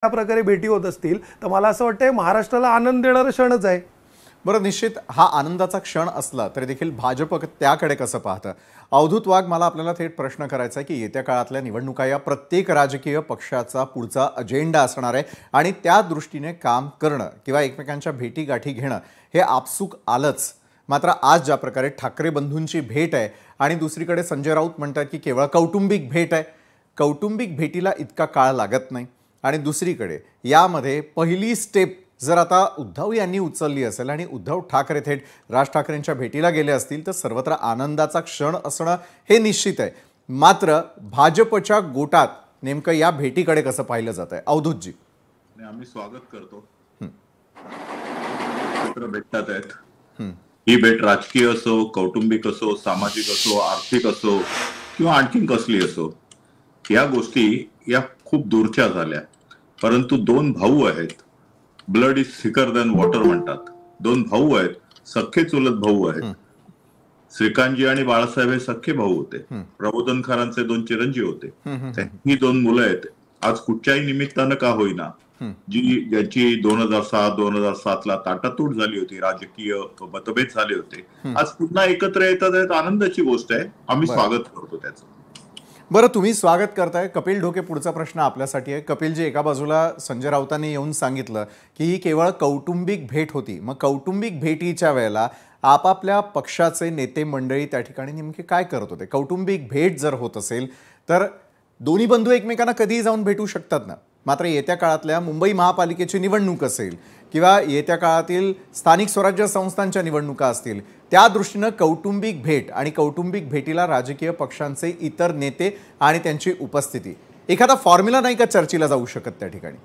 त्या प्रकारे भेटी होत असतील तर मला असं वाटतं महाराष्ट्राला आनंद देणारा क्षणच आहे। बरं, निश्चित हा आनंदाचा क्षण असला तरी देखील भाजप त्याकडे कसं पाहतं? अवधूत वाघ, मला आपल्याला थेट प्रश्न करायचा आहे की येत्या काळातल्या निवडणुका या प्रत्येक राजकीय पक्षाचा पुढचा अजेंडा असणार आहे आणि त्या दृष्टीने काम करणं किंवा एकमेकांच्या भेटीगाठी घेणं हे आपसूक आलंच। मात्र आज ज्या प्रकारे ठाकरे बंधूंची भेट आहे आणि दुसरीकडे संजय राऊत म्हणतात की केवळ कौटुंबिक भेट आहे, कौटुंबिक भेटीला इतका काळ लागत नाही आणि दुसरीकडे यामध्ये पहिली स्टेप जर आता उद्धव यांनी उचलली असेल आणि उद्धव ठाकरे थेट राज ठाकरेंच्या भेटीला गेले असतील तर सर्वत्र आनंदाचा क्षण असणं हे निश्चित आहे। मात्र भाजपच्या गोटात नेमकं या भेटीकडे कसं पाहिलं जात आहे? अवधूतजी, आम्ही स्वागत करतो। मित्र भेटतात आहेत, ही भेट राजकीय असो, कौटुंबिक असो, सामाजिक असो, आर्थिक असो किंवा आणखीन कसली असो, या गोष्टी या खूप दूरच्या झाल्या। परंतु दोन भाऊ आहेत, blood is thicker than water म्हणतात। दोन भाऊ आहेत, सख्खे चुलत भाऊ आहेत। श्रीकांतजी आणि बाळासाहेब हे सख्खे भाऊ होते, प्रबोधनकारांचे दोन चिरंजीव होते। त्यांनी दोन मुलं आहेत। आज कुठच्याही निमित्तानं का होईना, ज्याची 2006-2007 ला ताटातूट झाली होती, राजकीय मतभेद झाले होते, आज पुन्हा एकत्र येतात आहेत, आनंदाची गोष्ट आहे। आम्ही स्वागत करतो त्याचं। बरं, तुम्ही स्वागत करताय। कपिल ढोके, पुढचा प्रश्न आपल्यासाठी आहे। कपिलजी, एका बाजूला संजय राऊतांनी येऊन सांगितलं की ही केवळ कौटुंबिक भेट होती, मग कौटुंबिक भेटीच्या वेळेला आपापल्या पक्षाचे नेते मंडळी त्या ठिकाणी नेमके काय करत होते? कौटुंबिक भेट जर होत असेल तर दोन्ही बंधू एकमेकांना कधीही जाऊन भेटू शकतात ना। मात्र येत्या काळातल्या मुंबई महापालिकेची निवडणूक असेल किंवा येत्या काळातील स्थानिक स्वराज्य संस्थांच्या निवडणुका असतील, त्या दृष्टीनं कौटुंबिक भेट आणि कौटुंबिक भेटीला राजकीय पक्षांचे इतर नेते आणि त्यांची उपस्थिती, एखादा फॉर्म्युला नाही का चर्चेला जाऊ शकत त्या ठिकाणी?